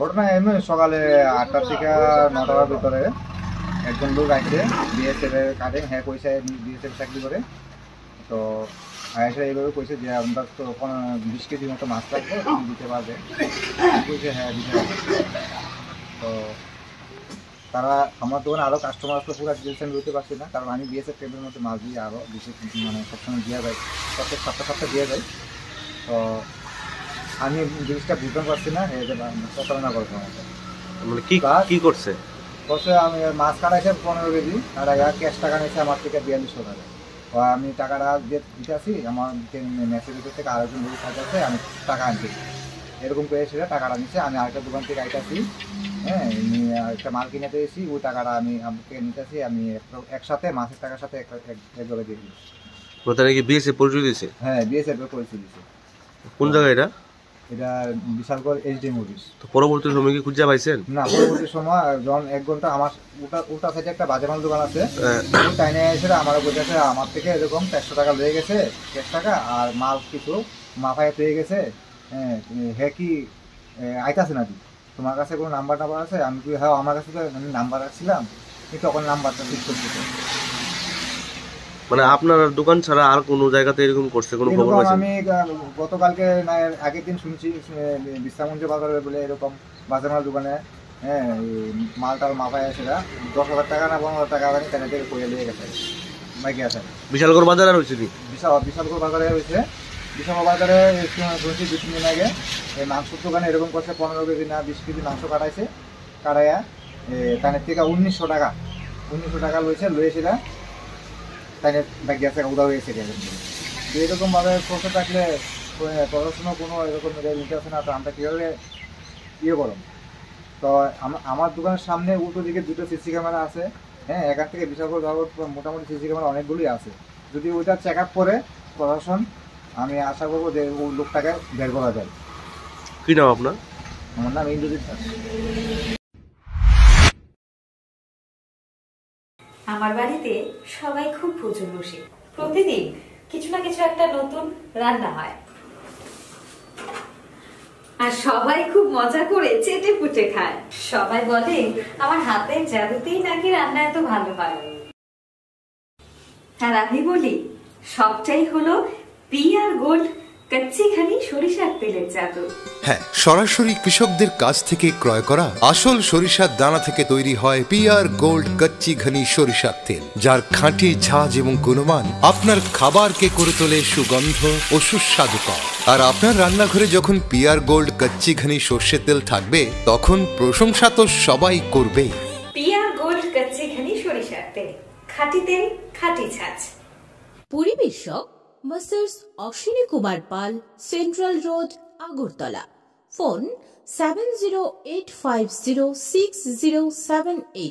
ঘটনা এমনি সকালে 8টা থেকে 9টার ভিতরে একজন লোক আসছে বিএসএফ এর কাজে, হ্যাঁ কইছে বিএসএফ চাকরি করে। তো আয়েসা এইভাবে কইছে যে আমরা তো 20 কেজির মতো মাছ লাগবে, তুমি দিতে পারবে? কইছে হ্যাঁ দিতে পারবে। তো তারা আমার দোকানে আরও কাস্টমার আসলে পুরো ডিটেলস আমি বলতে পারছি না, কারণ আমি বিএসএফ টেবিলের মধ্যে মাছ দিয়ে আরও বিশেষ মানে সবসময় দেওয়া যায়, প্রত্যেক সপ্তাহে দেওয়া যায়। তো আমি জিনিসটা বুঝতে পারছি না, এই যে প্রতারণা করছে আমাকে। মানে কি করছে? বলছে আমি মাছ কাটাইছে 15 কেজি, আর ক্যাশ টাকা নিয়েছে আমার থেকে 4200 টাকা। তো আমি টাকাটা দিতে আসি, আমার মেসেজের থেকে আরেকজন লোক আছে, আমি টাকা আনছি এরকম করে সেটা টাকাটা নিচ্ছে। আমি আরেকটা দোকান থেকে আইতাছি, হ্যাঁ একটা মাল কিনে পেয়েছি, ওই টাকাটা আমি আমাকে নিতেছি, আমি একসাথে মাছের টাকার সাথে একভাবে দিয়ে দিচ্ছি। ওটা নাকি বিএসএফ পরিচয় দিয়েছে? হ্যাঁ বিএসএফ পরিচয় দিয়েছে। কোন জায়গায় এটা? এটা বিশালগড় এইচডি মুভিস। তো পরবর্তী সময় কি খুঁজে পাইছেন? না, পরবর্তী সময় যখন 1 ঘন্টা আমার ওটা সাইডে একটা বাজে মাল দোকান আছে, টাইনে এসে আমার বলতেছে আমার থেকে এরকম 400 টাকা লয়ে গেছে, 4 টাকা আর মাল কিছু মাথায় পেয়ে গেছে। হ্যাঁ কি আইতাছে নাকি, তোমার কাছে কোনো নাম্বার আছে? আমি কি হ্যাঁ আমার কাছে তো আমি নাম্বার রাখছিলাম, কিন্তু তখন নাম্বারটা ঠিক করতেছে। মানে আপনার দোকান ছাড়া আর কোনো জায়গাতে এরকম করছে কোনো খবর আছে? আমি গতকালকে না আগের দিন শুনছি বিশ্রামগঞ্জ বাজারে বলে এরকম বাজার মাল দোকানে, হ্যাঁ মালটার মাথায় এসে 10,000 টাকা না 15,000 টাকা জানি তাই থেকে পড়ে নিয়ে গেছে বাইকে আছে। বিশালগড় বাজারে হয়েছে কি? বিশালগড় বাজারে হয়েছে। বিশালগড় বাজারে শুনছি 2-3 দিন আগে এই মাংসের দোকানে এরকম করছে, 15 কেজি না 20 কেজি মাংস কাটাইছে, কাটাইয়া তাদের থেকে 1900 টাকা লইয়েছিল তাই ব্যাগ গ্যাস টাকা উদাও হয়েছে। এরকমভাবে করতে থাকলে পড়াশোনা কোনো এরকম নিতে আসে না, তো আমরা কীভাবে ইয়ে করব? তো আমার দোকানের সামনে উল্টো দিকে 2টো সিসি ক্যামেরা আছে, হ্যাঁ এখান থেকে বিশালগড় যাওয়ার মোটামুটি সিসি ক্যামেরা অনেকগুলোই আছে। যদি ওইটা চেক আপ করে প্রশাসন, আমি আশা করবো যে ওই লোকটাকে বের করা যায়। কী নাম আপনার? আমার নাম ইন্দ্রজিৎ দাস। আমার বাড়িতে সবাই খুব প্রচুর বসে, প্রতিদিন কিছু না কিছু একটা নতুন রান্না হয়, আর সবাই খুব মজা করে চেটে পুটে খায়। সবাই বলে আমার হাতের জাদুতেই নাকি রান্না এত ভালো হয়। আর আমি বলি সবটাই হলো পিআর গোল্ড কচ্চি ঘানি সরিষার তেলের জাদু। হ্যাঁ, সরাসরি কৃষকদের কাছ থেকে ক্রয় করা আসল সরিষার দানা থেকে তৈরি হয় পিআর গোল্ড কচ্চি ঘানি সরিষার তেল, যার খাঁটি ঝাঁজ এবং গুণমান আপনার খাবারকে করে তোলে সুগন্ধ ও সুস্বাদুকর। আর আপনার রান্নাঘরে যখন পিআর গোল্ড কচ্চি ঘানি সর্ষের তেল থাকবে, তখন প্রশংসা তো সবাই করবে। পিআর গোল্ড কচ্চি ঘানি সরিষার তেল, খাঁটি তেল, খাঁটি ঝাঁজ। পরিবেশক masters Ashwini Kumar Pal, central road, Agartala. Phone 7085060781।